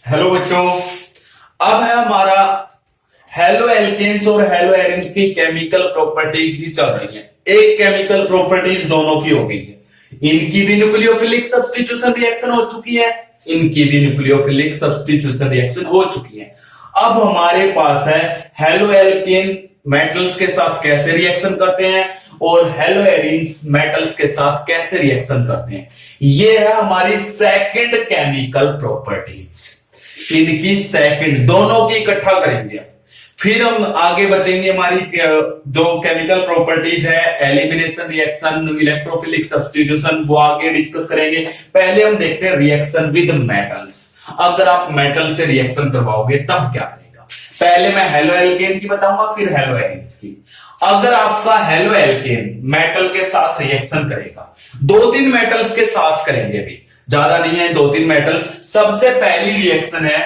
Hello बच्चों। अब है हमारा हेलो एल्केन्स और हेलो एरिन्स की केमिकल प्रॉपर्टीज ही चल रही है। एक केमिकल प्रॉपर्टीज दोनों की हो गई है। इनकी भी न्यूक्लियोफिलिक सब्स्टिट्यूशन रिएक्शन हो चुकी है, इनकी भी न्यूक्लियोफिलिक सब्स्टिट्यूशन रिएक्शन हो चुकी है। अब हमारे पास है हेलो एल्केन मेटल्स के साथ कैसे रिएक्शन करते हैं और हेलो एरिन्स मेटल्स के साथ कैसे रिएक्शन करते हैं। ये है हमारी सेकंड केमिकल प्रॉपर्टीज। इनकी सेकंड दोनों की इकट्ठा करेंगे, फिर हम आगे बचेंगे। हमारी जो केमिकल प्रॉपर्टीज है एलिमिनेशन रिएक्शन, इलेक्ट्रोफिलिक सब्स्टिट्यूशन, वो आगे डिस्कस करेंगे। पहले हम देखते हैं रिएक्शन विद मेटल्स। अगर आप मेटल से रिएक्शन करवाओगे तब क्या करेगा। पहले मैं हेलो एल्केन की बताऊंगा, फिर हेलो एरिन्स की। अगर आपका हेलो एल्केन मेटल के साथ रिएक्शन करेगा, दो तीन मेटल्स के साथ करेंगे, भी ज्यादा नहीं है, दो तीन मेटल। सबसे पहली रिएक्शन है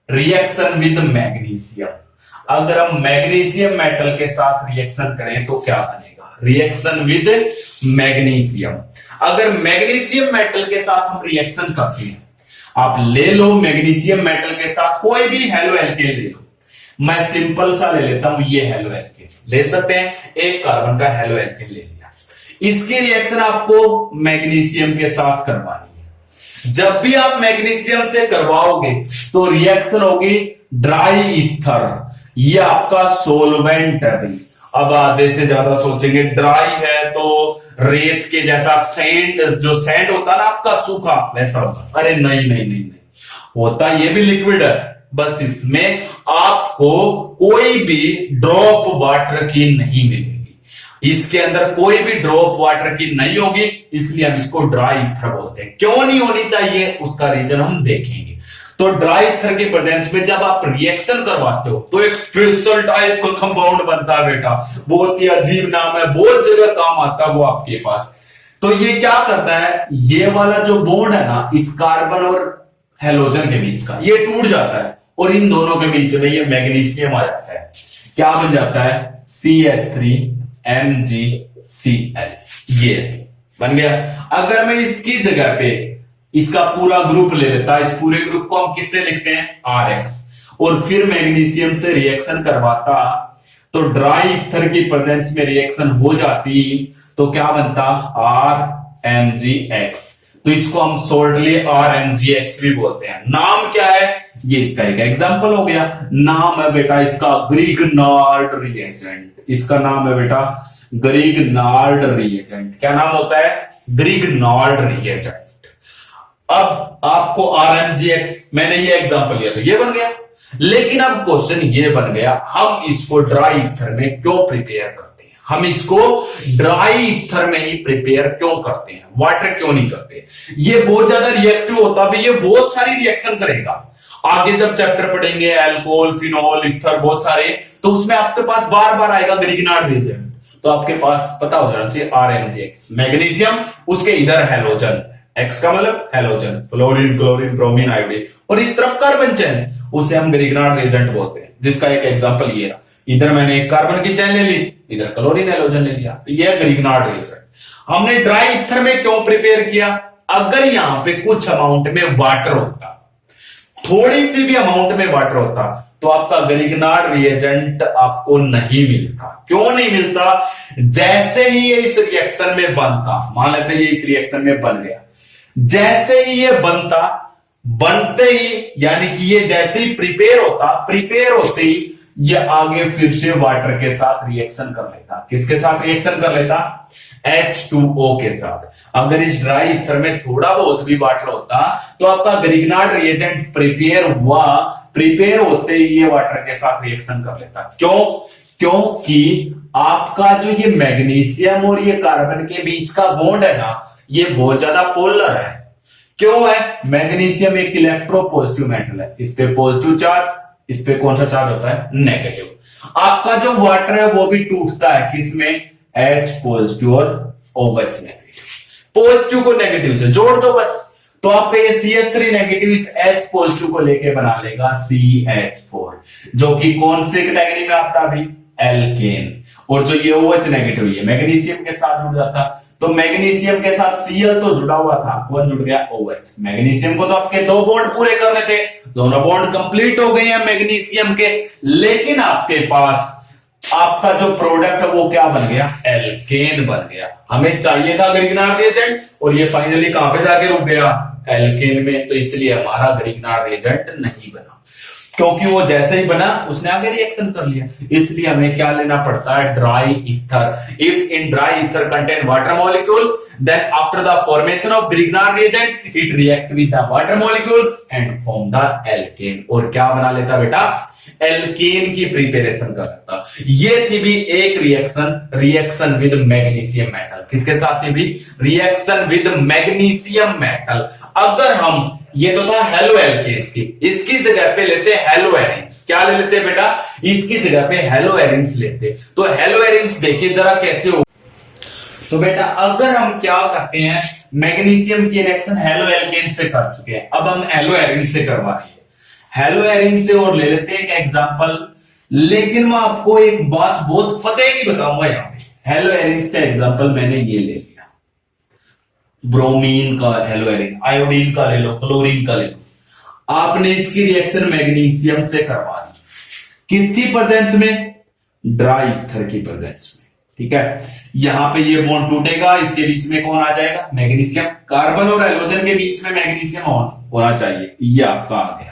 रिएक्शन विद मैग्नीशियम। अगर हम मैग्नीशियम मेटल के साथ रिएक्शन करें तो क्या बनेगा, रिएक्शन विद मैग्नीशियम। अगर मैग्नीशियम मेटल के साथ हम रिएक्शन करते हैं, आप ले लो मैग्नीशियम मेटल के साथ कोई भी हेलो एल्केन ले लो। मैं सिंपल सा ले लेता हूं, ये हेलो एल्केन ले सकते हैं, एक कार्बन का हेलो एल्केन ले लिया। इसकी रिएक्शन आपको मैग्नीशियम के साथ करवानी है। जब भी आप मैग्नीशियम से करवाओगे तो रिएक्शन होगी ड्राई ईथर, ये आपका सोलवेंट है भाई। अब आधे से ज्यादा सोचेंगे ड्राई है तो रेत के जैसा सैंड, जो सैंड होता ना आपका सूखा, वैसा होता। अरे नहीं नहीं नहीं नहीं, होता ये भी लिक्विड है, बस इसमें आपको कोई भी ड्रॉप वाटर की नहीं मिलेगी। इसके अंदर कोई भी ड्रॉप वाटर की नहीं होगी, इसलिए हम इसको ड्राई ईथर बोलते हैं। क्यों नहीं होनी चाहिए उसका रीजन हम देखेंगे। तो ड्राई ईथर के प्रेजेंस में जब आप रिएक्शन करवाते हो तो एक स्पेशल टाइप का कंपाउंड बनता है बेटा, बहुत ही अजीब नाम है, बहुत जगह काम आता है वो आपके पास। तो ये क्या करता है, ये वाला जो बॉन्ड है ना इस कार्बन और हेलोजन के बीच का, ये टूट जाता है और इन दोनों के बीच में ये मैग्नीशियम आ जाता है। क्या बन जाता है, CH3MgCl, ये बन गया। अगर मैं इसकी जगह पे इसका पूरा ग्रुप ले लेता, इस पूरे ग्रुप को हम किससे लिखते हैं, RX, और फिर मैग्नीशियम से रिएक्शन करवाता तो ड्राई ईथर की प्रेजेंस में रिएक्शन हो जाती, तो क्या बनता, RMgX। तो इसको हम शॉर्टली RMgX भी बोलते हैं। नाम क्या है, ये इसका एक एग्जांपल हो गया। नाम है बेटा इसका ग्रिग्नार्ड रिएजेंट। इसका नाम है बेटा ग्रिग्नार्ड रिएजेंट। क्या नाम होता है, ग्रिग्नार्ड रिएजेंट। अब आपको RMgX, मैंने ये एग्जांपल लिया तो ये बन गया। लेकिन अब क्वेश्चन ये बन गया, हम इसको ड्राई ईथर में क्यों प्रिपेयर करते हैं, हम इसको ड्राई ईथर में ही प्रिपेयर क्यों करते हैं, वाटर क्यों नहीं करते। ये बहुत ज्यादा रिएक्टिव होता है, ये बहुत सारी रिएक्शन करेगा। आगे जब चैप्टर पढ़ेंगे एल्कोहल, फिनॉल, ईथर बहुत सारे, तो उसमें आपके पास बार बार आएगा ग्रिग्नार्ड रिएजेंट। तो आपके पास पता हो जाना चाहिए RMgX, मैग्नीशियम, उसके इधर हेलोजन, एक्स का मतलब halogen, fluorine, chlorine, bromine, iodine, और इस तरफ कार्बन चेन, उसे हम ग्रिग्नार्ड रिएजेंट बोलते हैं। जिसका एक एग्जांपल ये रहा, इधर मैंने एक कार्बन की चेन ले ली, इधर क्लोरीन हेलोजन ले लिया, तो ये ग्रिग्नार्ड रिएजेंट। हमने ड्राई ईथर में क्यों प्रिपेयर किया, अगर यहां पे कुछ अमाउंट में वाटर होता, थोड़ी सी भी अमाउंट में वाटर होता, तो आपका ग्रिग्नार्ड रिएजेंट आपको नहीं मिलता। क्यों नहीं मिलता, जैसे ही ये इस रिएक्शन में बनता, मान लेते हैं ये इस रिएक्शन में बन गया, जैसे ही ये बनता, बनते ही यानी कि ये जैसे ही प्रिपेयर होता, प्रिपेयर होते ही ये आगे फिर से वाटर के साथ रिएक्शन कर लेता। किसके साथ रिएक्शन कर लेता, H2O के साथ। अगर इस ड्राई ईथर में थोड़ा बहुत भी वाटर होता तो आपका ग्रिग्नार्ड रिएजेंट प्रिपेयर हुआ, प्रिपेयर होते ही ये वाटर के साथ रिएक्शन कर लेता। क्यों, क्योंकि आपका जो ये मैग्नीशियम और ये कार्बन के बीच का बॉन्ड है ना, ये बहुत ज्यादा पोलर है। क्यों है, मैग्नीशियम एक इलेक्ट्रोपॉजिटिव मेटल है, इस पे पॉजिटिव चार्ज, इस पे कौन सा चार्ज होता है, नेगेटिव। आपका जो वाटर है वो भी टूटता है किसमें, H पॉजिटिव और OH नेगेटिव। पॉजिटिव को नेगेटिव से जोड़ दो बस, तो आपका ये CH3 नेगेटिव इस H पॉजिटिव को लेके बना लेगा CH4, जो कि कौन से कैटेगरी में आता है अभी, एल्केन। और जो ये OH नेगेटिव ये मैग्नीशियम के साथ जुड़ जाता, तो मैग्नीशियम के साथ Cl तो जुड़ा हुआ था, कौन जुड़ गया? OH। मैग्नीशियम को तो आपके 2 बॉन्ड पूरे करने थे, दोनों बॉन्ड कंप्लीट हो गए हैं मैग्नीशियम के, लेकिन आपके पास आपका जो प्रोडक्ट है वो क्या बन गया? एल्केन बन गया। हमें चाहिए था ग्रिग्नार्ड रिएजेंट और ये फाइनली कहां पे जाके रुक गया? एल्केन में। तो इसलिए हमारा ग्रिग्नार्ड रिएजेंट नहीं बना, क्योंकि वो जैसे ही बना उसने आगे रिएक्शन कर लिया। इसलिए हमें क्या लेना पड़ता है? Dry ether. If in dry ether contain water molecules, then after the formation of Grignard reagent it react with the water molecules and form the alkane. और क्या बना लेता बेटा? एल्केन की प्रिपरेशन कर लेता। ये थी भी एक रिएक्शन विद मैग्नीशियम मेटल। किसके साथ थी भी? Reaction with magnesium metal. अगर हम, ये तो था हेलो एल्केन्स की, इसकी जगह पे लेते हेलो एरिन्स। क्या ले लेते बेटा? इसकी जगह पे हेलो एरिन्स लेते। तो हेलो एरिन्स देखिए जरा कैसे हो। तो बेटा अगर हम क्या करते हैं, मैग्नीशियम की रिएक्शन हेलो एल्केन से कर चुके हैं, अब हम हेलो एरिन से करवा रहे हैं। हेलो एरिन से और ले लेते हैं एक एग्जांपल, लेकिन मैं आपको एक बात बहुत पते की बताऊंगा यहां पे। हेलो एरिन का एग्जांपल मैंने ये ले लिया, ब्रोमीन का हेलो एरिन, आयोडीन का ले लो, क्लोरीन का ले लो। आपने इसकी रिएक्शन मैग्नीशियम से करवा दी, किसकी प्रेजेंस में? ड्राई ईथर की प्रेजेंस में। ठीक है, यहां पे ये बॉन्ड टूटेगा, इसके बीच में कौन आ जाएगा? मैग्नीशियम। कार्बन और हाइड्रोजन के बीच में मैग्नीशियम होना चाहिए, ये आपका आ गया,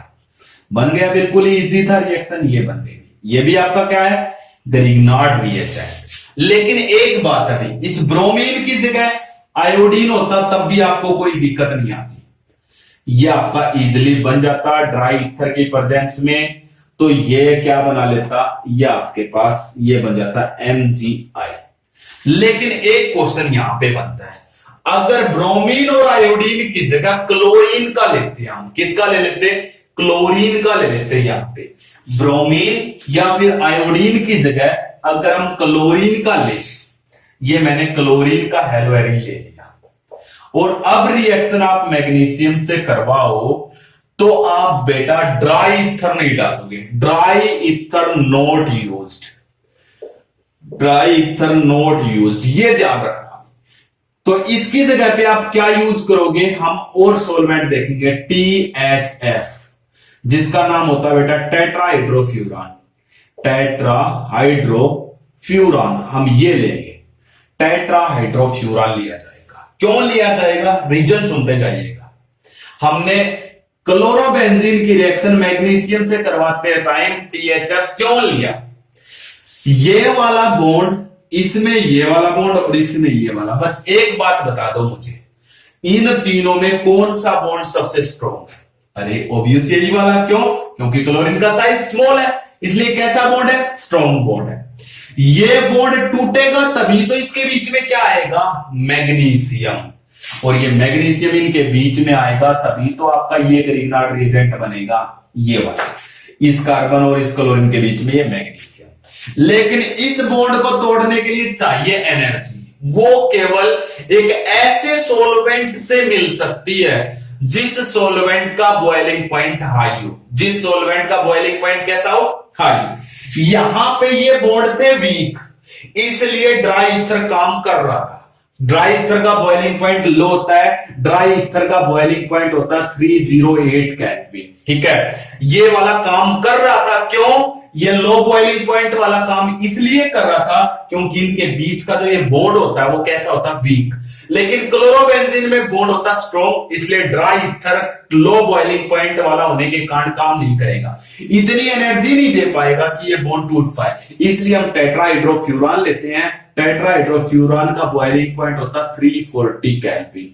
बन गया बिल्कुल इजी था रिएक्शन, ये बन गई। ये भी आपका क्या है? Grignard reagent. लेकिन एक बात है, इस ब्रोमीन की जगह आयोडीन होता तब भी आपको कोई दिक्कत नहीं आती, ये आपका इजिली बन जाता ड्राई ईथर की प्रेजेंस में। तो ये क्या बना लेता? ये आपके पास ये बन जाता MgI। लेकिन एक क्वेश्चन यहां पे बनता है, अगर ब्रोमीन और आयोडीन की जगह क्लोरीन का लेते हैं, हम किसका ले लेते? क्लोरीन का ले लेते हैं। यहां पे ब्रोमीन या फिर आयोडीन की जगह अगर हम क्लोरीन का ले, ये मैंने क्लोरीन का हेलो एरिन ले लिया, और अब रिएक्शन आप मैग्नीशियम से करवाओ तो आप बेटा ड्राई ईथर नहीं डालोगे, dry ether not used, dry ether not used, ये ध्यान रखना। तो इसकी जगह पे आप क्या यूज करोगे? हम और सोलवेंट देखेंगे, THF, जिसका नाम होता है बेटा टेट्राहाइड्रोफ्यूरान। टेट्राहाइड्रोफ्यूरान हम ये लेंगे, टेट्राहाइड्रोफ्यूरान लिया जाएगा। क्यों लिया जाएगा? रीजन सुनते जाइएगा। हमने क्लोरोबेंजीन की रिएक्शन मैग्नीशियम से करवाते टाइम THF क्यों लिया? ये वाला बॉन्ड, इसमें ये वाला बॉन्ड और इसमें ये वाला, बस एक बात बता दो मुझे, इन तीनों में कौन सा बॉन्ड सबसे स्ट्रॉन्ग है? अरे ऑब्वियस यही वाला। क्यों? क्योंकि क्लोरीन का साइज स्मॉल है, इसलिए कैसा बॉन्ड है? स्ट्रॉन्ग बॉन्ड है। ये बॉन्ड टूटेगा तभी तो इसके बीच में क्या आएगा? मैग्नीशियम। और ये मैग्नीशियम इनके बीच में आएगा तभी तो आपका ये ग्रिग्नार्ड रिएजेंट बनेगा, ये वाला, इस कार्बन और इस क्लोरीन के बीच में ये मैग्नीशियम। लेकिन इस बॉन्ड को तोड़ने के लिए चाहिए एनर्जी, वो केवल एक ऐसे सोलवेंट से मिल सकती है जिस सोलवेंट का बॉइलिंग पॉइंट हाई हो। जिस सोलवेंट का बॉइलिंग पॉइंट कैसा हो? हाई। यहां पे ये बॉन्ड थे वीक, इसलिए ड्राई ईथर काम कर रहा था। ड्राई ईथर का बॉइलिंग पॉइंट लो होता है, ड्राई ईथर का बॉइलिंग पॉइंट होता है 308 केल्विन। ठीक है, ये वाला काम कर रहा था। क्यों? ये लो बॉइलिंग पॉइंट वाला काम इसलिए कर रहा था क्योंकि इनके बीच का जो ये बॉन्ड होता है वो कैसा होता है? वीक। लेकिन क्लोरोबेंजीन में बॉन्ड होता स्ट्रॉन्ग, इसलिए dry ether low boiling point वाला होने के कारण काम नहीं करेगा, इतनी एनर्जी नहीं दे पाएगा कि ये बॉन्ड टूट पाए। इसलिए हम टेट्राहाइड्रोफ्यूरान लेते हैं। टेट्राहाइड्रोफ्यूरान का बॉइलिंग पॉइंट होता है 340 केल्विन,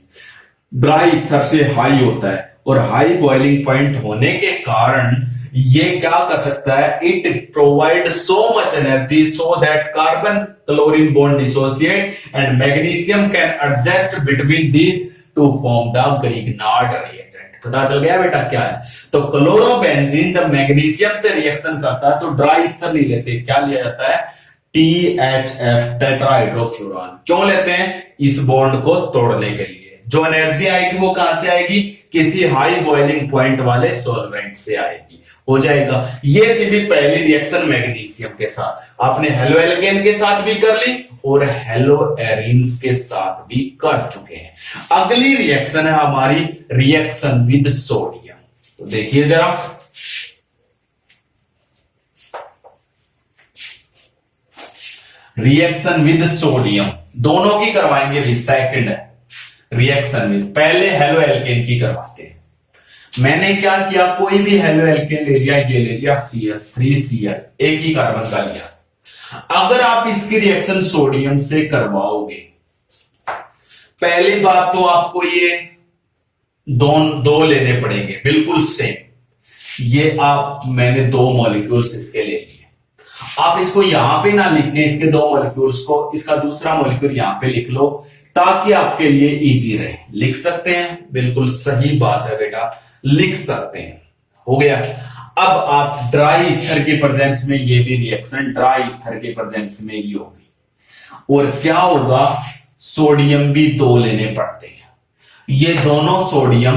ड्राई ईथर से हाई होता है, और हाई बॉइलिंग पॉइंट होने के कारण ये क्या कर सकता है? It provide so much energy so that carbon chlorine bond dissociate and magnesium can adjust between these two form the Grignard reagent. पता चल गया बेटा क्या है? तो क्लोरोबेंजीन जब मैग्नीशियम से रिएक्शन करता है तो ड्राई ईथर नहीं लेते, क्या लिया जाता है? THF, टेट्राहाइड्रोफ्यूरान। क्यों लेते हैं? इस बॉन्ड को तोड़ने के लिए। जो एनर्जी आएगी वो कहां से आएगी, किसी हाई बॉइलिंग पॉइंट वाले सॉल्वेंट से आएगी, हो जाएगा। ये थी भी पहली रिएक्शन मैग्नीशियम के साथ, आपने हेलो एल्केन के साथ भी कर ली और हेलो एरिन्स के साथ भी कर चुके हैं। अगली रिएक्शन है हमारी रिएक्शन विद सोडियम। तो देखिए जरा, रिएक्शन विद सोडियम दोनों की करवाएंगे भी, सेकंड है रिएक्शन विद, पहले हेलो एल्केन की करवाते हैं। मैंने क्या किया, कोई भी हेलो एल्केन ले लिया, ये ले लिया CH3Cl, एक ही कार्बन का लिया। अगर आप इसकी रिएक्शन सोडियम से करवाओगे, पहली बात तो आपको ये दो लेने पड़ेंगे बिल्कुल सेम। ये आप, मैंने 2 मॉलिक्यूल्स इसके ले लिए, आप इसको यहां पे ना लिख के इसके 2 मॉलिक्यूल्स को, इसका दूसरा मॉलिक्यूल यहां पे लिख लो ताकि आपके लिए इजी रहे। लिख सकते हैं, बिल्कुल सही बात है बेटा, लिख सकते हैं, हो गया। अब आप ड्राई ईथर के प्रेजेंस में ये भी रिएक्शन ड्राई ईथर के प्रेजेंस में ही होगी, और क्या होगा, सोडियम भी 2 लेने पड़ते हैं। ये दोनों सोडियम,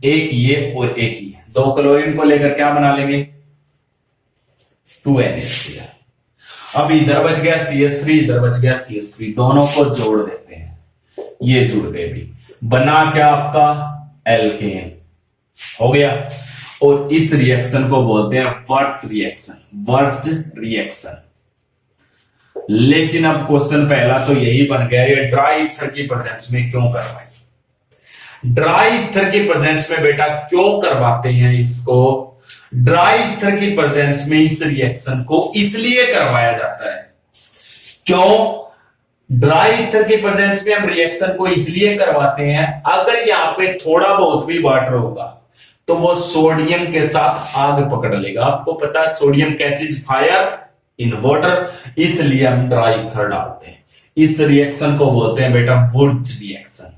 एक ये और एक ये, 2 क्लोरीन को लेकर क्या बना लेंगे, 2NH3। अब इधर बच गया CH3, इधर बच गया CH3, दोनों को जोड़ देते हैं, ये जुड़ गए भी, बना क्या आपका एल्केन, हो गया। और इस रिएक्शन को बोलते हैं वर्ट्ज रिएक्शन, वर्ट्ज रिएक्शन। लेकिन अब क्वेश्चन पहला तो यही बन गया, ये ड्राई ईथर की प्रेजेंस में क्यों करवाई। ड्राई ईथर की प्रेजेंस में बेटा क्यों करवाते हैं इसको, ड्राई ईथर की प्रेजेंस में इस रिएक्शन को इसलिए करवाया जाता है, क्यों, ड्राई ईथर की प्रेजेंस में हम रिएक्शन को इसलिए करवाते हैं, अगर यहां पे थोड़ा बहुत भी वाटर होगा तो वो सोडियम के साथ आग पकड़ लेगा। आपको पता है sodium catches fire in water, इसलिए हम ड्राई ईथर डालते हैं। इस रिएक्शन को बोलते हैं बेटा वुर्ज रिएक्शन।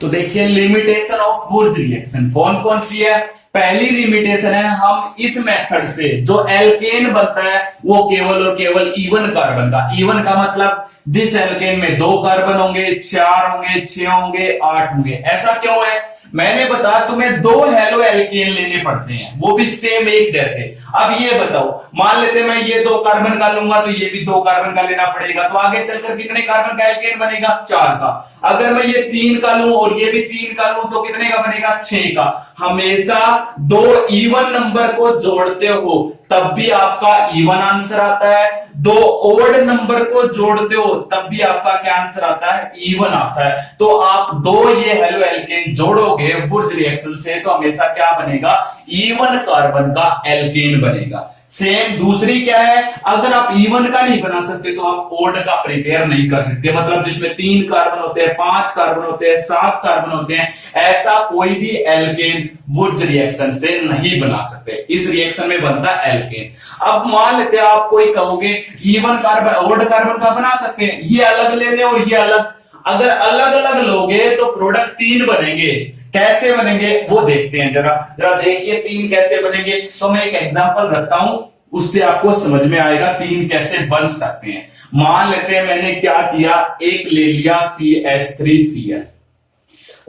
तो देखिए लिमिटेशन ऑफ वुर्ज रिएक्शन कौन कौन सी है। पहली लिमिटेशन है, हम इस मेथड से जो एल्केन बनता है वो केवल और केवल इवन कार्बन का, इवन का मतलब जिस एल्केन में 2 कार्बन होंगे, 4 होंगे, 6 होंगे, 8 होंगे। ऐसा क्यों है, मैंने बताया तुम्हें 2 हेलो एल्केन लेने पड़ते हैं, वो भी सेम एक जैसे। अब ये बताओ, मान लेते मैं ये 2 कार्बन का लूंगा तो ये भी 2 कार्बन का लेना पड़ेगा, तो आगे चलकर कितने कार्बन का एल्केन बनेगा, 4 का। अगर मैं ये 3 का लूं और ये भी 3 का लूं तो कितने का बनेगा, 6 का। हमेशा 2 इवन नंबर को जोड़ते हो तब भी आपका इवन आंसर आता है, 2 ओड नंबर को जोड़ते हो तब भी आपका क्या आंसर आता है, इवन आता है। तो आप 2 ये हेलो एल्केन जोड़ोगे वुर्ज रिएक्शन से तो हमेशा क्या बनेगा, इवन कार्बन का एल्केन बनेगा। सेम दूसरी क्या है, अगर आप इवन का नहीं बना सकते तो आप ओड का प्रिपेयर नहीं कर सकते, मतलब जिसमें 3 कार्बन होते हैं, 5 कार्बन होते हैं, 7 कार्बन होते हैं, ऐसा कोई भी एल्केन वुर्ज रिएक्शन से नहीं बना सकते। इस रिएक्शन में बनता है एल्केन। अब मान लेते हैं आप कोई कहोगे इवन कार्बन ओड कार्बन का बना सकते हैं, ये अलग ले लें और ये अलग, अगर अलग अलग लोगे तो प्रोडक्ट 3 बनेंगे। कैसे बनेंगे वो देखते हैं, जरा जरा देखिए 3 कैसे बनेंगे। तो मैं एक एग्जांपल रखता हूं, उससे आपको समझ में आएगा 3 कैसे बन सकते हैं। मान लेते हैं मैंने क्या किया, एक ले लिया CH3Cl,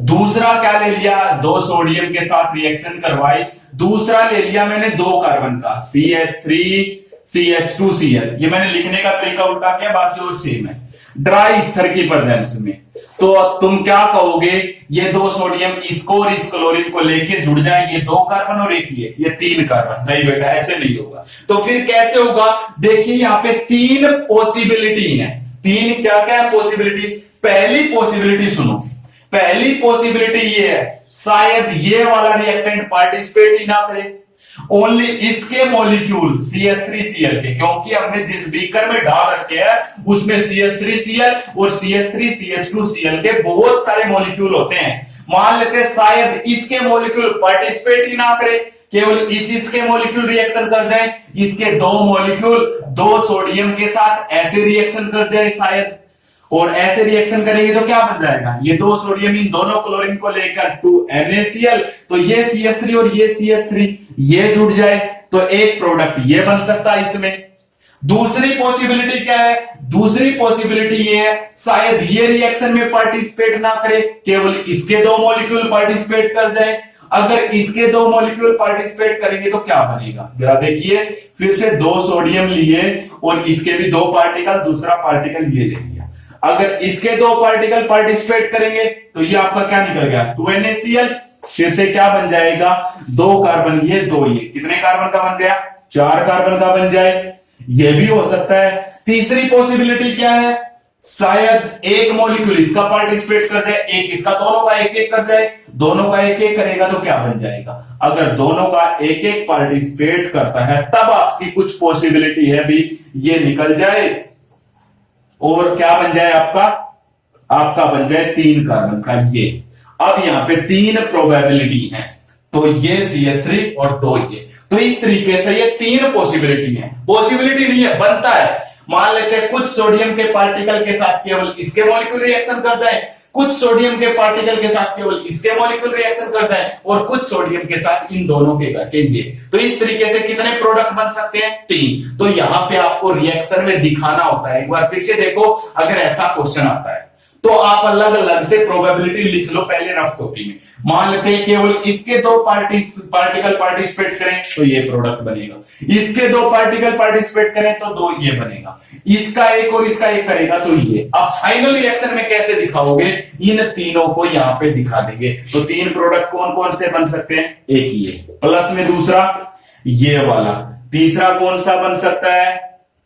दूसरा क्या ले लिया, 2 सोडियम के साथ रिएक्शन करवाई, दूसरा ले लिया मैंने 2 कार्बन का CH3CH2Cl। ये मैंने लिखने का तरीका उल्टा किया, बाकी और सेम है। ड्राई ईथर की प्रेजेंस में तो तुम क्या कहोगे, ये 2 सोडियम इसको और इस क्लोरीन को लेके जुड़ जाए, ये 2 कार्बन और एक ये 3 कार्बन। नहीं बेटा ऐसे नहीं होगा। तो फिर कैसे होगा, देखिए यहां पे 3 पॉसिबिलिटी है। 3 क्या क्या है पॉसिबिलिटी। पहली पॉसिबिलिटी सुनो, पहली पॉसिबिलिटी ये है शायद ये वाला रिएक्टेंट पार्टिसिपेट ही ना करे, ओनली इसके मॉलिक्यूल CH3Cl के, क्योंकि हमने जिस बीकर में डाल रखे हैं उसमें CH3Cl और CH3CH2Cl के बहुत सारे मॉलिक्यूल होते हैं। मान लेते हैं शायद इसके मॉलिक्यूल पार्टिसिपेट ही ना करे, केवल इसके मॉलिक्यूल रिएक्शन कर जाए, इसके 2 मॉलिक्यूल 2 सोडियम के साथ ऐसे रिएक्शन कर जाए शायद, और ऐसे रिएक्शन करेंगे तो क्या बन जाएगा, ये 2 सोडियम इन दोनों क्लोरीन को लेकर 2NaCl, तो ये CH3 और ये CH3 ये जुड़ जाए तो एक प्रोडक्ट ये बन सकता है इसमें। दूसरी पॉसिबिलिटी क्या है? दूसरी पॉसिबिलिटी ये है शायद ये रिएक्शन में पार्टिसिपेट ना करे, केवल इसके दो मॉलिक्यूल पार्टिसिपेट कर जाए। अगर इसके दो मॉलिक्यूल पार्टिसिपेट करेंगे तो क्या बनेगा जरा देखिए। फिर से दो सोडियम लिए और इसके भी दो पार्टिकल, दूसरा पार्टिकल ये ले लिया। अगर इसके दो पार्टिकल पार्टिसिपेट करेंगे तो ये आपका क्या निकल गया? 2NaCl। फिर से क्या बन जाएगा? दो कार्बन ये दो ये, कितने कार्बन का बन गया? 4 कार्बन का बन जाए। ये भी हो सकता है। तीसरी पॉसिबिलिटी क्या है? शायद एक मॉलिक्यूल इसका पार्टिसिपेट कर जाए, एक इसका, दोनों का एक एक कर जाए। दोनों का एक एक करेगा तो क्या बन जाएगा? अगर दोनों का एक एक पार्टिसिपेट करता है तब आपकी कुछ पॉसिबिलिटी है भी ये निकल जाए और क्या बन जाए आपका? आपका बन जाए 3 कार्बन का ये। अब यहां पे 3 प्रोबेबिलिटी है, तो ये CH3 और 2 ये। तो इस तरीके से ये 3 पॉसिबिलिटी है। पॉसिबिलिटी नहीं है, बनता है। मान लेते हैं कुछ सोडियम के पार्टिकल के साथ केवल इसके मॉलिक्यूल रिएक्शन कर जाए, कुछ सोडियम के पार्टिकल के साथ केवल इसके मॉलिक्यूल रिएक्शन कर जाए और कुछ सोडियम के साथ इन दोनों के करके ये। तो इस तरीके से कितने प्रोडक्ट बन सकते हैं? 3। तो यहां पे आपको रिएक्शन में दिखाना होता है। एक बार फिर से देखो, अगर ऐसा क्वेश्चन आता है तो आप अलग अलग से प्रोबेबिलिटी लिख लो पहले रफ कॉपी में। मान लेते हैं केवल इसके दो पार्टिकल पार्टिसिपेट करें तो ये प्रोडक्ट बनेगा, इसके दो पार्टिकल पार्टिसिपेट करें तो दो ये बनेगा, इसका एक और इसका एक करेगा तो ये। अब फाइनल रिएक्शन में कैसे दिखाओगे? इन तीनों को यहां पे दिखा देंगे। तो 3 प्रोडक्ट कौन कौन से बन सकते हैं? एक ये प्लस में, दूसरा ये वाला, तीसरा कौन सा बन सकता है?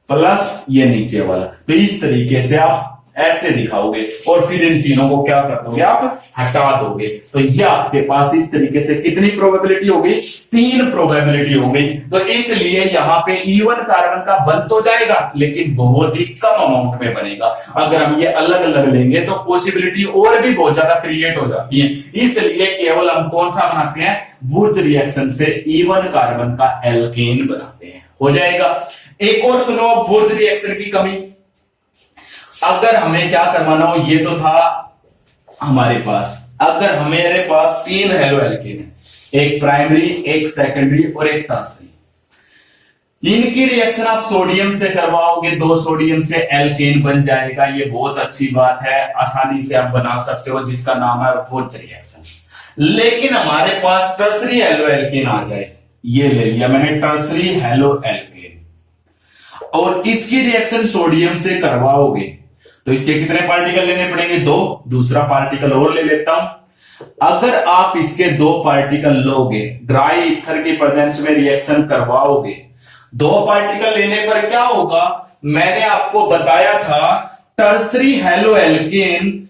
प्लस ये नीचे वाला। तो इस तरीके से आप ऐसे दिखाओगे और फिर इन तीनों को क्या कर दोगे? आप हटा दोगे। तो ये आपके पास इस तरीके से कितनी प्रोबेबिलिटी होगी? 3 प्रोबेबिलिटी हो गई। तो इसलिए यहां पे इवन कार्बन का बन तो जाएगा लेकिन बहुत ही कम अमाउंट में बनेगा। अगर हम ये अलग अलग लेंगे तो पॉसिबिलिटी और भी बहुत ज्यादा क्रिएट हो जाती है। इसलिए केवल हम कौन सा बनाते हैं? वुर्ज रिएक्शन से इवन कार्बन का एल्केन बनाते हैं। हो जाएगा। एक और सुनो वुर्ज रिएक्शन की कमी। अगर हमें क्या करवाना हो, ये तो था हमारे पास। अगर हमारे पास 3 हेलो एल्केन है, एक प्राइमरी, एक सेकेंडरी और एक टर्सरी। इनकी रिएक्शन आप सोडियम से करवाओगे, 2 सोडियम से एल्केन बन जाएगा। ये बहुत अच्छी बात है, आसानी से आप बना सकते हो, जिसका नाम है वुर्ज रिएक्शन। लेकिन हमारे पास टर्सरी हेलो एल्केन आ जाए, ये ले लिया मैंने टर्सरी हेलो एल्केन, और इसकी रिएक्शन सोडियम से करवाओगे तो इसके कितने पार्टिकल लेने पड़ेंगे? 2। दूसरा पार्टिकल और ले लेता हूं। अगर आप इसके 2 पार्टिकल लोगे, ड्राई ईथर की प्रेजेंस में रिएक्शन करवाओगे, 2 पार्टिकल लेने पर क्या होगा? मैंने आपको बताया था टर्सरी हेलो एल्केन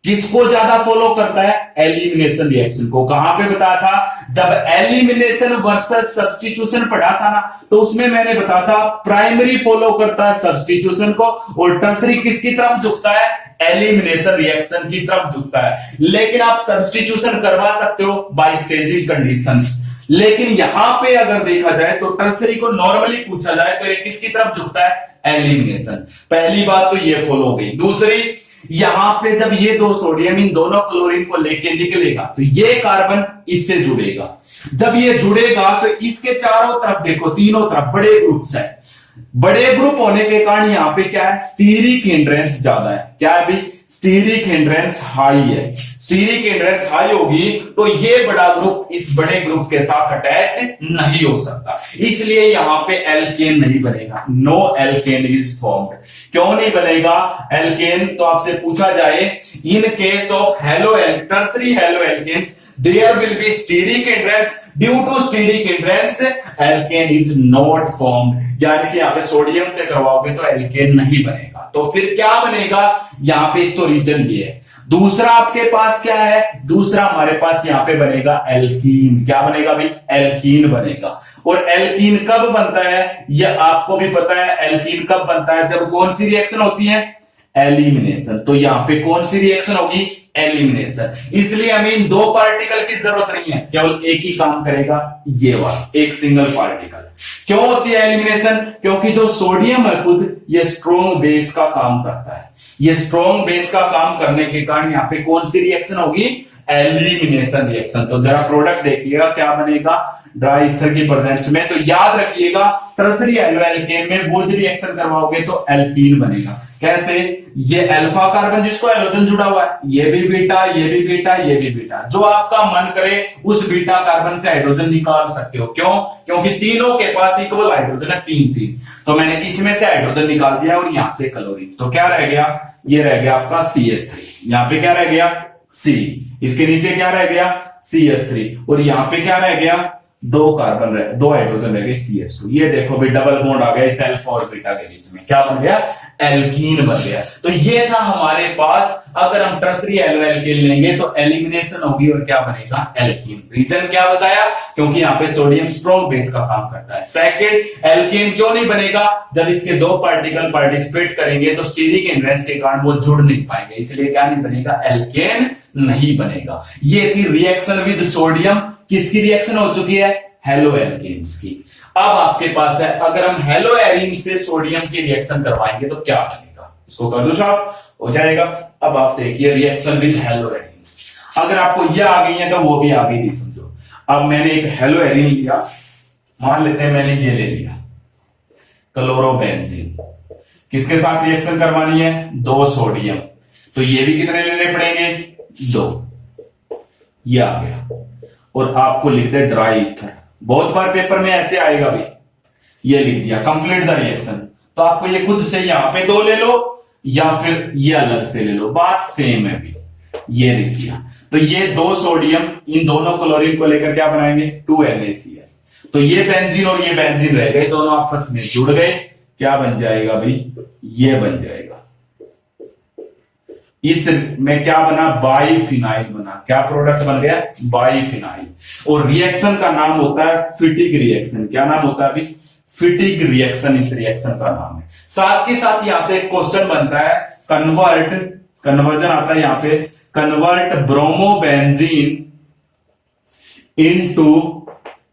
किसको ज्यादा फॉलो करता है? एलिमिनेशन रिएक्शन को। कहां पे बताया था? जब एलिमिनेशन वर्सेस सब्स्टिट्यूशन पढ़ा था ना, तो उसमें मैंने बताया था प्राइमरी फॉलो करता है सब्स्टिट्यूशन को और टर्सरी किसकी तरफ झुकता है? एलिमिनेशन रिएक्शन की तरफ झुकता है। लेकिन आप सब्स्टिट्यूशन करवा सकते हो बाय चेंजिंग कंडीशंस। लेकिन यहां पे अगर देखा जाए तो टर्सरी को नॉर्मली पूछा जाए तो ये किसकी तरफ झुकता है? एलिमिनेशन। पहली बात तो ये फॉलो हो गई। दूसरी, यहां पे जब ये 2 सोडियम इन दोनों क्लोरीन को लेके निकलेगा तो ये कार्बन इससे जुड़ेगा। जब ये जुड़ेगा तो इसके चारों तरफ देखो, तीनों तरफ बड़े ग्रुप्स हैं। बड़े ग्रुप होने के कारण यहां पे क्या है? स्टीरिक हिंड्रेंस ज्यादा है। क्या है अभी? स्टीरिक हिंड्रेंस हाई है। स्टीरिक हिंड्रेंस हाई होगी तो ये बड़ा ग्रुप इस बड़े ग्रुप के साथ अटैच नहीं हो सकता, इसलिए यहां पे एल्केन नहीं बनेगा। No alkane is formed. क्यों नहीं बनेगा एल्केन? तो आपसे पूछा जाए in case of halo tertiary halo alkanes there will be steric hindrance, due to steric hindrance alkane is not formed. यानी कि यहां पे सोडियम से करवाओगे तो एल्केन नहीं बनेगा। तो फिर क्या बनेगा? यहां पे एक तो रीजन ये है। दूसरा आपके पास क्या है? दूसरा हमारे पास यहां पे बनेगा एल्कीन। क्या बनेगा भाई? एल्कीन बनेगा। और एल्कीन कब बनता है यह आपको भी पता है। एल्कीन कब बनता है? जब कौन सी रिएक्शन होती है? एलिमिनेशन। तो यहां पे कौन सी रिएक्शन होगी? एलिमिनेशन। इसलिए हमें इन 2 पार्टिकल की जरूरत नहीं है, केवल एक ही काम करेगा, ये वाला एक सिंगल पार्टिकल। क्यों होती है एलिमिनेशन? क्योंकि जो सोडियम है खुद ये स्ट्रॉन्ग बेस का काम करता है। ये स्ट्रॉन्ग बेस का काम करने के कारण यहां पे कौन सी रिएक्शन होगी? Elimination reaction. तो जरा प्रोडक्ट देखिएगा क्या बनेगा ड्राई ईथर की प्रेजेंस में। तो याद रखिएगा टर्सरी एल्लो एल्केन में वुर्ज रिएक्शन करवाओगे तो एल्कीन बनेगा। कैसे? ये अल्फा कार्बन जिसको हैलोजन जुड़ा हुआ है, ये भी बीटा, ये भी बीटा, ये भी बीटा, जो आपका मन करे उस बीटा कार्बन से हाइड्रोजन निकाल सकते हो। क्यों? क्योंकि तीनों के पास इक्वल हाइड्रोजन है, 3 तो मैंने इसमें से हाइड्रोजन निकाल दिया और यहां से क्लोरीन। तो क्या रह गया? ये रह गया आपका CH3। यहां पे क्या रह गया? C। इसके नीचे क्या रह गया? CH3। और यहां पे क्या रह गया? 2 कार्बन रहे, 2 हाइड्रोजन रह गए, CH2। ये देखो भी डबल बॉन्ड आ गया इस अल्फा और बीटा के बीच में। क्या बन गया? एल्कीन बन गया। तो ये था हमारे पास। अगर हम टर्सरी एल्लो एल्केन लेंगे तो एलिमिनेशन होगी और क्या बनेगा? एल्कीन। रीजन क्या बताया? क्योंकि यहाँ पे सोडियम स्ट्रॉन्ग बेस का काम करता है। सेकंड, एल्केन क्यों नहीं बनेगा? जब इसके 2 पार्टिकल पार्टिसिपेट करेंगे तो स्टीरिक हिंड्रेंस के कारण वो जुड़ नहीं पाएंगे, इसलिए क्या नहीं बनेगा? एल्केन नहीं बनेगा। ये थी रिएक्शन विद सोडियम। किसकी रिएक्शन हो चुकी है? हेलो एल्केन्स की। अब आपके पास है, अगर हम हेलो एरीन से सोडियम की रिएक्शन करवाएंगे तो क्या बनेगा? इसको कर दो साफ, हो जाएगा। अब आप देखिए रिएक्शन विद हेलो एरीन्स। अगर आपको ये आ गई है तो वो भी आ गई, नहीं समझो। अब मैंने एक हेलो एरीन लिया, मान लेते हैं मैंने ये ले लिया क्लोरोबेंजीन। किसके साथ रिएक्शन करवानी है? 2 सोडियम। तो ये भी कितने लेने पड़ेंगे? 2। ये आ गया। और आपको लिख दे ड्राई ईथर। बहुत बार पेपर में ऐसे आएगा भी, ये लिख दिया कंप्लीट द रिएक्शन। तो आपको ये खुद से यहां पे 2 ले लो या फिर ये अलग से ले लो, बात सेम है भी। ये लिख दिया। तो ये 2 सोडियम, इन दोनों क्लोरीन को लेकर क्या बनाएंगे? 2NaCl। तो ये बेंजीन और ये बेंजीन रह गए, दोनों आपस में जुड़ गए। क्या बन जाएगा भाई? ये बन जाएगा। इस में क्या बना? बाइफिनाइल बना। क्या प्रोडक्ट बन गया? बाइफिनाइल। और रिएक्शन का नाम होता है फिटिक रिएक्शन। क्या नाम होता है अभी? फिटिक रिएक्शन इस रिएक्शन का नाम है। साथ के साथ यहां से क्वेश्चन बनता है कन्वर्जन आता है यहां पे, convert bromobenzene into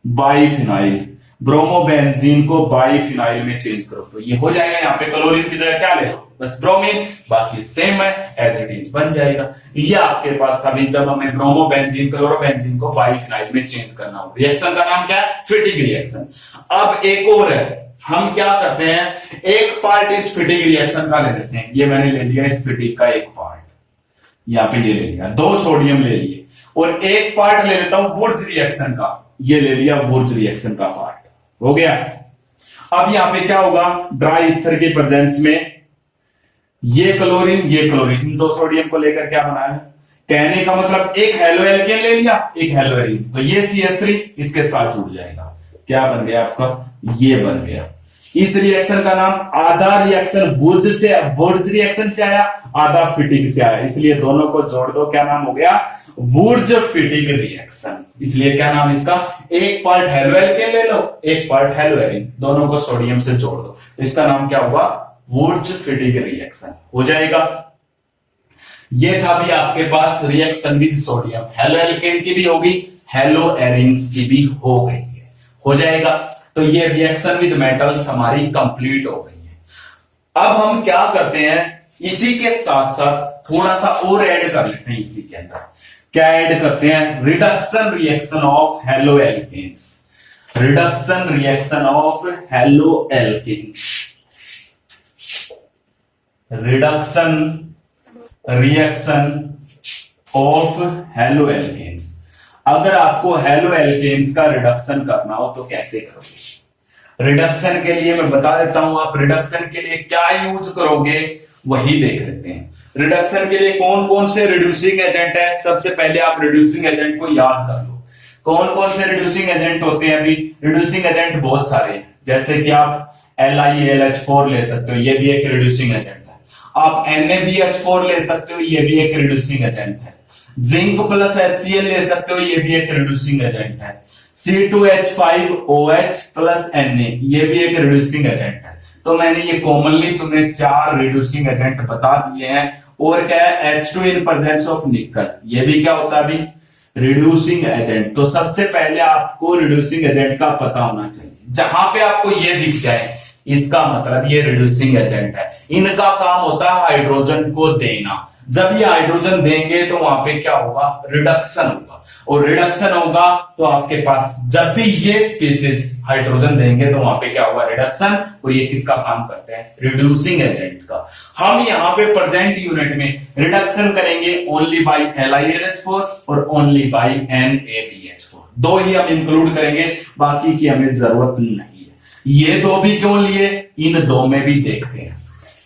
biphenyl. Bromobenzene को बाइफिनाइल में चेंज करो तो ये हो जाएगा। यहां पे क्लोरीन की जगह क्या ले लो? बस ब्रोमीन, बाकी सेम है, एज इट इज बन जाएगा। ये आपके पास था भी जब हमें ब्रोमोबेंजीन क्लोरोबेंजीन को बाइफिनाइल में चेंज करना हो। रिएक्शन का नाम क्या है? फिटिक रिएक्शन। अब एक और है, हम क्या करते हैं, एक पार्ट इस फिटिक रिएक्शन का ले लेते हैं। ये मैंने ले लिया इस फिटिक का एक पार्ट, यहां पे ये ले लिया, 2 सोडियम ले लिए। और एक पार्ट ले लेता हूं वुर्ज रिएक्शन का, ये ले लिया वुर्ज रिएक्शन का पार्ट। हो गया। अब यहां पे क्या होगा? ड्राई ईथर के प्रेजेंस में ये क्लोरीन इन 2 सोडियम को लेकर क्या बनाया? कहने का मतलब एक हेलो एल्केन ले लिया, एक हेलो एरीन, तो ये CH3 इसके साथ जुड़ जाएगा। क्या बन गया आपका? ये बन गया। इस रिएक्शन का नाम, आधा रिएक्शन वुर्ज रिएक्शन से आया, आधा फिटिक से आया, इसलिए दोनों को जोड़ दो। क्या नाम हो गया? वुर्ज फिटिक रिएक्शन। इसलिए क्या नाम इसका? एक पार्ट हेलो एल्केन ले लो, एक पार्ट हेलो एरीन, दोनों को सोडियम से जोड़ दो, तो इसका नाम क्या हुआ? वुर्ज फिटिक रिएक्शन हो जाएगा। ये था भी आपके पास reaction with sodium. Haloalkane की भी होगी, हेलो एरीन्स की भी हो गई है, हो जाएगा। तो ये रिएक्शन विद मेटल्स हमारी कंप्लीट हो गई है। अब हम क्या करते हैं, इसी के साथ साथ थोड़ा सा और ऐड कर लेते हैं इसी के अंदर। क्या ऐड करते हैं? Reduction reaction of halo alkanes. Reduction reaction of halo alkanes. Reduction reaction of halo alkanes. अगर आपको हेलो एल्केन्स का रिडक्शन करना हो तो कैसे करोगे? रिडक्शन के लिए मैं बता देता हूं, आप रिडक्शन के लिए क्या यूज करोगे वही देख लेते हैं। रिडक्शन के लिए कौन कौन से रिड्यूसिंग एजेंट है? सबसे पहले आप रिड्यूसिंग एजेंट को याद कर लो। कौन कौन से रिड्यूसिंग एजेंट होते हैं? अभी रिड्यूसिंग एजेंट बहुत सारे हैं, जैसे कि आप LiAlH4 ले सकते हो, ये भी एक रिड्यूसिंग एजेंट है। आप NaBH4 ले सकते हो, ये भी एक रिड्यूसिंग एजेंट है। जिंक प्लस HCl ले सकते हो, ये भी एक रिड्यूसिंग एजेंट है। C2H5OH प्लस Na, ये भी एक रिड्यूसिंग एजेंट है। तो मैंने ये कॉमनली तुम्हें 4 रिड्यूसिंग एजेंट बता दिए हैं। और क्या है? H2 इन प्रेजेंस ऑफ निकल, ये भी क्या होता है अभी? Reducing agent. तो सबसे पहले आपको रिड्यूसिंग एजेंट का पता होना चाहिए। जहां पे आपको ये दिख जाए इसका मतलब ये रिड्यूसिंग एजेंट है। इनका काम होता है हाइड्रोजन को देना। जब ये हाइड्रोजन देंगे तो वहां पे क्या होगा, रिडक्शन होगा, और रिडक्शन होगा तो आपके पास जब भी ये स्पीसीज हाइड्रोजन देंगे तो वहां पे क्या होगा, रिडक्शन। और ये किसका काम करते हैं, रिड्यूसिंग एजेंट का। हम यहाँ पे प्रेजेंट यूनिट में रिडक्शन करेंगे ओनली बाई LiLH4 और ओनली बाई NaBH4, दो ही हम इंक्लूड करेंगे, बाकी की हमें जरूरत नहीं है। ये दो भी क्यों लिए, इन दो में भी देखते हैं।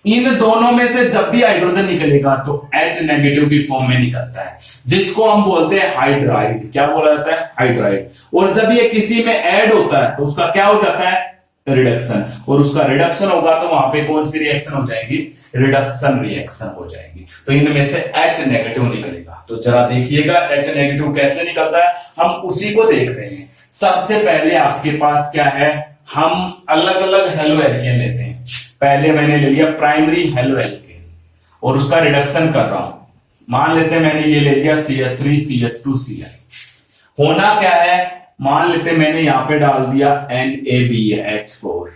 इन दोनों में से जब भी हाइड्रोजन निकलेगा तो H नेगेटिव की फॉर्म में निकलता है, जिसको हम बोलते हैं हाइड्राइड। क्या बोला जाता है, हाइड्राइड। और जब ये किसी में ऐड होता है तो उसका क्या हो जाता है, रिडक्शन। और उसका रिडक्शन होगा तो वहां पे कौन सी रिएक्शन हो जाएगी, रिडक्शन रिएक्शन हो जाएगी। तो इनमें से H नेगेटिव निकलेगा। तो जरा देखिएगा H नेगेटिव कैसे निकलता है, हम उसी को देख रहे हैं। सबसे पहले आपके पास क्या है, हम अलग अलग हेलो एल्केन लेते हैं। पहले मैंने ले लिया प्राइमरी हेलो एल्केन और उसका रिडक्शन कर रहा हूं। मान लेते हैं मैंने ये ले लिया CH3 CH2Cl। होना क्या है, मान लेते मैंने यहां पे डाल दिया NaBH4,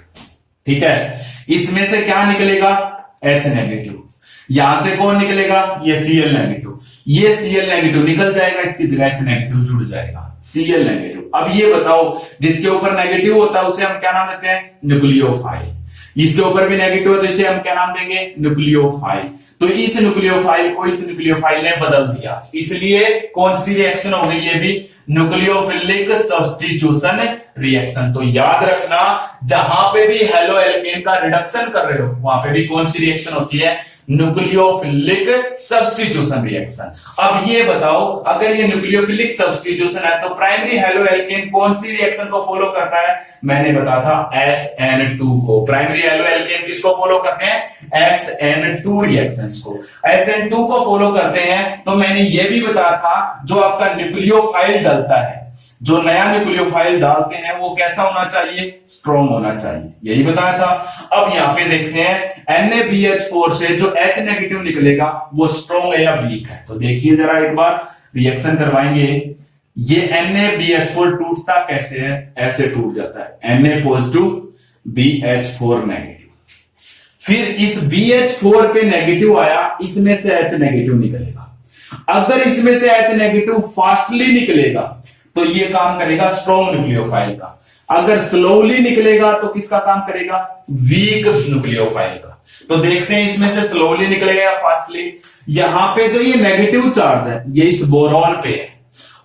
ठीक है। इसमें से क्या निकलेगा, H नेगेटिव। यहां से कौन निकलेगा, ये Cl नेगेटिव। ये Cl नेगेटिव निकल जाएगा, इसकी जगह H नेगेटिव जुड़ जाएगा, Cl नेगेटिव। अब ये बताओ, जिसके ऊपर नेगेटिव होता है उसे हम क्या नाम देते हैं, न्यूक्लियोफाइल। इसके ऊपर भी नेगेटिव है तो इसे हम क्या नाम देंगे, न्यूक्लियोफाइल। तो इस न्यूक्लियोफाइल को इस न्यूक्लियोफाइल ने बदल दिया, इसलिए कौन सी रिएक्शन हो गई, ये भी न्यूक्लियोफिलिक सब्स्टिट्यूशन रिएक्शन। तो याद रखना, जहां पे भी हेलो एल्केन का रिडक्शन कर रहे हो वहां पे भी कौन सी रिएक्शन होती है, न्यूक्लियोफिलिक सब्स्टिट्यूशन रिएक्शन। अब ये बताओ, अगर ये न्यूक्लियोफिलिक सब्स्टिट्यूशन है तो प्राइमरी हेलो एल्केन कौन सी रिएक्शन को फॉलो करता है, मैंने बताया था SN2 को। प्राइमरी हेलो एल्केन किसको फॉलो करते हैं, SN2 रिएक्शंस को। SN2 को फॉलो करते हैं। तो मैंने ये भी बताया था, जो आपका न्यूक्लियोफाइल डलता है, जो नया न्यूक्लियोफाइल डालते हैं वो कैसा होना चाहिए, स्ट्रॉन्ग होना चाहिए, यही बताया था। अब यहां पे देखते हैं NaBH4 से जो H नेगेटिव निकलेगा वो स्ट्रॉन्ग है या वीक है। तो देखिए जरा एक बार रिएक्शन करवाएंगे। ये NaBH4 टूटता कैसे है, ऐसे टूट जाता है, Na पॉजिटिव BH4 नेगेटिव। फिर इस BH4 पे नेगेटिव आया, इसमें से H नेगेटिव निकलेगा। अगर इसमें से H नेगेटिव फास्टली निकलेगा तो ये काम करेगा स्ट्रॉन्ग न्यूक्लियोफाइल का। अगर स्लोली निकलेगा तो किसका काम करेगा, वीक न्यूक्लियोफाइल का। तो देखते हैं इसमें से स्लोली निकलेगा या फास्टली। यहां पे जो ये नेगेटिव चार्ज है ये इस बोरॉन पे है,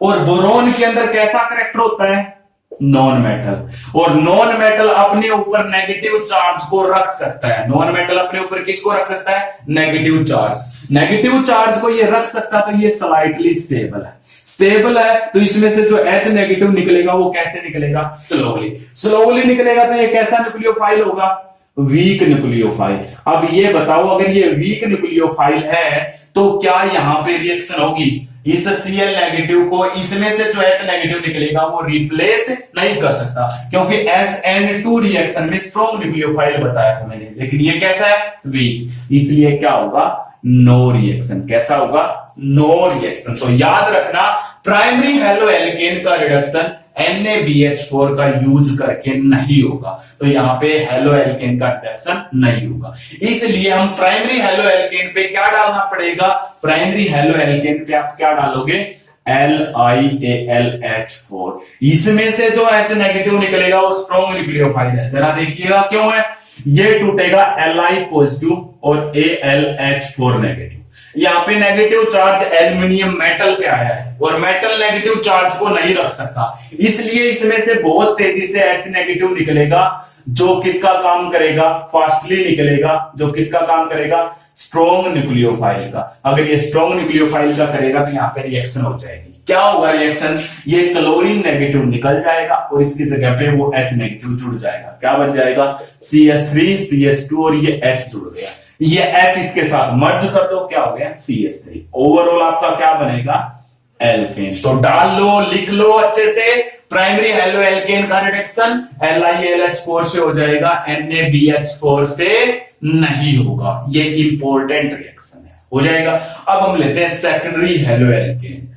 और बोरॉन के अंदर कैसा करैक्टर होता है, नॉन मेटल। और नॉन मेटल अपने ऊपर नेगेटिव चार्ज को रख सकता है। नॉन मेटल अपने ऊपर किसको रख सकता है, नेगेटिव चार्ज। नेगेटिव चार्ज को ये रख सकता है, तो ये स्लाइटली स्टेबल है। स्टेबल है तो इसमें से जो H नेगेटिव निकलेगा वो कैसे निकलेगा, स्लोली। स्लोली निकलेगा तो ये कैसा न्यूक्लियोफाइल होगा, वीक न्यूक्लियोफाइल। अब ये बताओ, अगर ये वीक न्यूक्लियोफाइल है तो क्या यहां पे रिएक्शन होगी, इस Cl नेगेटिव को इसमें से जो H नेगेटिव निकलेगा वो रिप्लेस नहीं कर सकता, क्योंकि SN2 रिएक्शन में स्ट्रॉन्ग न्यूक्लियोफाइल बताया था मैंने, लेकिन ये कैसा है, वीक। इसलिए क्या होगा, नो रिएक्शन। कैसा होगा, नो रिएक्शन। तो याद रखना, प्राइमरी हेलो एल्केन का रिडक्शन NaBH4 का यूज करके नहीं होगा। तो यहां पे हेलो एल्केन का रिडक्शन नहीं होगा, इसलिए हम प्राइमरी हेलो एल्केन पे क्या डालना पड़ेगा, प्राइमरी हेलो एल्केन पे आप क्या डालोगे, LiAlH4। इसमें से जो H नेगेटिव निकलेगा वो स्ट्रॉन्ग न्यूक्लियोफाइल है। जरा देखिएगा क्यों है, ये टूटेगा Li पॉजिटिव और AlH4 नेगेटिव। यहाँ पे नेगेटिव चार्ज एल्यूमिनियम मेटल पे आया है और मेटल नेगेटिव चार्ज को नहीं रख सकता, इसलिए इसमें से बहुत तेजी से H नेगेटिव निकलेगा, जो किसका काम करेगा, फास्टली निकलेगा, जो किसका काम करेगा, स्ट्रॉन्ग न्यूक्लियोफाइल का। अगर ये स्ट्रॉन्ग न्यूक्लियोफाइल का करेगा तो यहाँ पे रिएक्शन हो जाएगी। क्या होगा रिएक्शन, ये क्लोरीन नेगेटिव निकल जाएगा और इसकी जगह पे वो H नेगेटिव जुड़ जाएगा। क्या बन जाएगा, CH3 CH2 और ये H जुड़ गया, ये H इसके साथ मर्ज कर दो, क्या हो गया, CH3। ओवरऑल आपका क्या बनेगा, एल्केन। तो डाल लो, लिख लो अच्छे से, प्राइमरी हेलो एल्केन का रिडक्शन LiAlH4 से हो जाएगा, NaBH4 से नहीं होगा। ये इंपॉर्टेंट रिएक्शन है, हो जाएगा। अब हम लेते हैं सेकेंडरी हेलो एल्केन।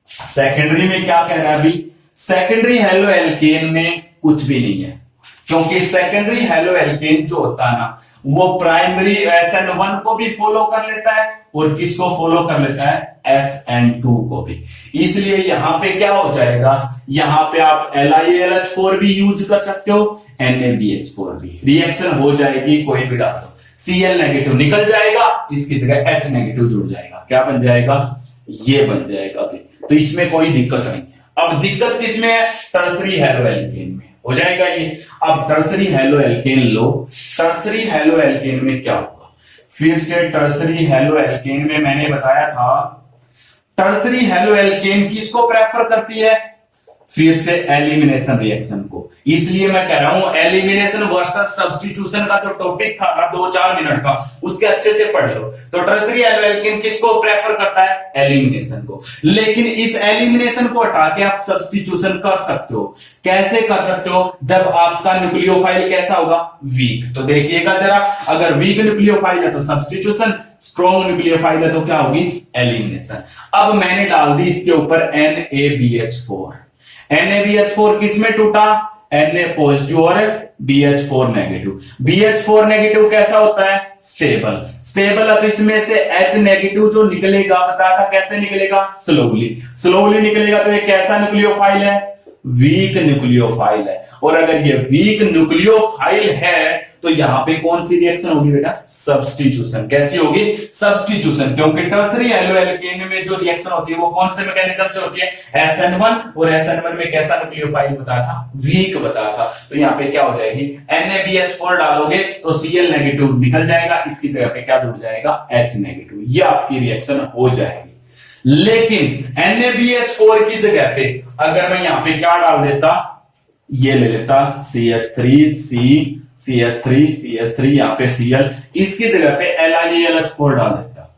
सेकेंडरी में क्या कह रहा है अभी, सेकेंडरी हेलो एल्केन में कुछ भी नहीं है, क्योंकि सेकेंडरी हेलो एल्केन जो होता है ना, वो प्राइमरी SN1 को भी फॉलो कर लेता है और किसको फॉलो कर लेता है SN2 को भी। इसलिए यहां पे क्या हो जाएगा, यहां पे आप LiAlH4 भी यूज कर सकते हो, NaBH4 भी, रिएक्शन हो जाएगी, कोई भी डाल सकते। Cl नेगेटिव निकल जाएगा, इसकी जगह H नेगेटिव जुड़ जाएगा, क्या बन जाएगा, ये बन जाएगा अभी। तो इसमें कोई दिक्कत नहीं है। अब दिक्कत किसमें है, टर्सरी हेलोएल्केन में हो जाएगा ये। अब टर्सरी हेलोएल्केन लो, टर्सरी हेलोएल्केन में क्या होगा, फिर से टर्सरी हेलोएल्केन में मैंने बताया था, टर्सरी हेलोएल्केन किसको प्रेफर करती है, फिर से एलिमिनेशन रिएक्शन को। इसलिए मैं कह रहा हूं एलिमिनेशन वर्सेस सब्स्टिट्यूशन का जो टॉपिक था ना 2-4 मिनट का, उसके अच्छे से पढ़ लो। तो टर्सरी हेलोएल्केन किसको प्रेफर करता है, एलिमिनेशन को। लेकिन इस एलिमिनेशन को हटा के आप सब्स्टिट्यूशन कर सकते हो। कैसे कर सकते हो, जब आपका न्यूक्लियोफाइल कैसा होगा, वीक। तो देखिएगा जरा, अगर वीक न्यूक्लियोफाइल है तो सब्स्टिट्यूशन, स्ट्रॉन्ग न्यूक्लियोफाइल है तो क्या होगी, एलिमिनेशन। अब मैंने डाल दी इसके ऊपर NaBH4। NaBH4 किसमें टूटा, Na पॉजिटिव और BH4 नेगेटिव। BH4 नेगेटिव कैसा होता है, स्टेबल। स्टेबल अब इसमें से H नेगेटिव जो निकलेगा, बताया था कैसे निकलेगा, स्लोली। स्लोली निकलेगा तो ये कैसा न्यूक्लियोफाइल है, वीक न्यूक्लियोफाइल है। और अगर ये वीक न्यूक्लियोफाइल है तो यहां पे कौन सी रिएक्शन होगी बेटा, सब्स्टिट्यूशन। कैसी होगी, सब्स्टिट्यूशन। क्योंकि टर्सरी हेलोएल्केन में जो रिएक्शन होती है वो कौन से मैकेनिज्म से होती है, SN1। और SN1 में कैसा न्यूक्लियोफाइल बताया था, वीक बताया था। तो यहाँ पे क्या हो जाएगी, NaBH4 डालोगे तो Cl नेगेटिव निकल जाएगा, इसकी जगह पे क्या जुड़ जाएगा, H नेगेटिव। ये आपकी रिएक्शन हो जाएगी। लेकिन NaBH4 की जगह पे अगर मैं यहां पे क्या डाल देता, ये ले लेता CH3 यहां पे Cl, इसकी जगह पे LiAlH4 डाल देता।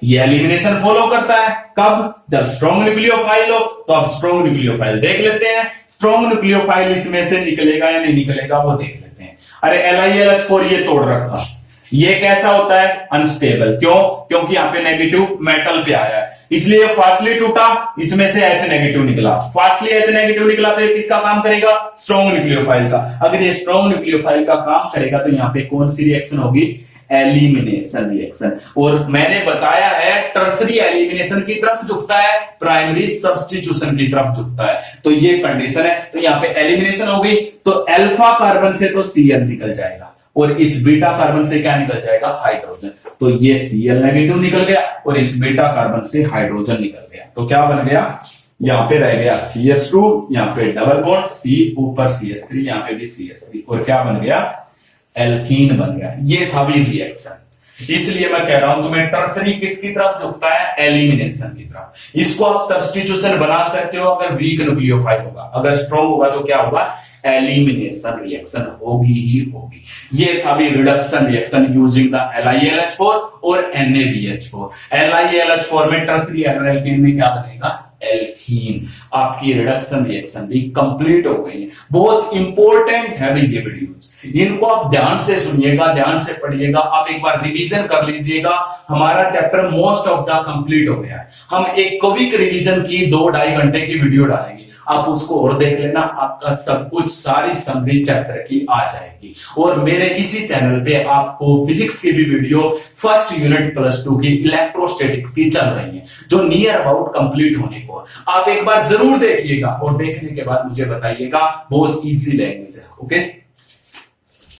ये एलिमिनेशन फॉलो करता है कब, जब स्ट्रॉन्ग न्यूक्लियोफाइल हो। तो अब स्ट्रॉन्ग न्यूक्लियोफाइल देख लेते हैं, स्ट्रॉन्ग न्यूक्लियोफाइल इसमें से निकलेगा या नहीं निकलेगा वो देख लेते हैं। अरे LiAlH4 ये तोड़ रखा, ये कैसा होता है, अनस्टेबल। क्यों, क्योंकि यहाँ पे नेगेटिव मेटल पे आया है, इसलिए फास्टली टूटा, इसमें से H नेगेटिव निकला। फास्टली H नेगेटिव निकला तो ये किसका काम करेगा, स्ट्रॉन्ग न्यूक्लियोफाइल का। अगर ये स्ट्रॉन्ग न्यूक्लियोफाइल का काम करेगा तो यहाँ पे कौन सी रिएक्शन होगी, एलिमिनेशन रिएक्शन। और मैंने बताया है टर्सरी एलिमिनेशन की तरफ झुकता है, प्राइमरी सब्स्टिट्यूशन की तरफ झुकता है। तो ये कंडीशन है। तो यहाँ पे एलिमिनेशन हो गई तो अल्फा कार्बन से तो Cl निकल जाएगा और इस बीटा कार्बन से क्या निकल जाएगा, हाइड्रोजन। तो ये Cl नेगेटिव निकल गया और इस बीटा कार्बन से हाइड्रोजन निकल गया। तो क्या बन गया, यहां पे रह गया CH2, यहां पे डबल बॉन्ड C, ऊपर CH3, यहां पे भी CH3, और क्या बन गया, एल्कीन बन गया। ये था भी रिएक्शन। इसलिए मैं कह रहा हूं तुम्हें टर्सरी किसकी तरफ झुकता है, एलिमिनेशन की तरफ। इसको आप सब्स्टिट्यूशन बना सकते हो अगर वीक न्यूक्लियोफाइल होगा, अगर स्ट्रॉन्ग होगा तो क्या होगा, एलिमिनेशन रिएक्शन होगी ही होगी। ये था भी reduction reaction using the LiAlH4 और NaBH4। LiAlH4 में टर्सरी एल्केन में क्या बनेगा, एल्कीन। आपकी रिडक्शन रिएक्शन भी कंप्लीट हो गई है। बहुत इंपॉर्टेंट है भी ये वीडियो, इनको आप ध्यान से सुनिएगा, ध्यान से पढ़िएगा। आप एक बार रिवीजन कर लीजिएगा। हमारा chapter most of the complete हो गया है। हम एक क्विक रिवीजन की 2-2.5 घंटे की वीडियो डालेंगे, आप उसको और देख लेना, आपका सब कुछ सारी समरी चैप्टर की आ जाएगी। और मेरे इसी चैनल पे आपको फिजिक्स की भी वीडियो फर्स्ट यूनिट +2 की इलेक्ट्रोस्टैटिक्स की चल रही है, जो नियर अबाउट कंप्लीट होने को। आप एक बार जरूर देखिएगा और देखने के बाद मुझे बताइएगा। बहुत इजी लैंग्वेज है, ओके।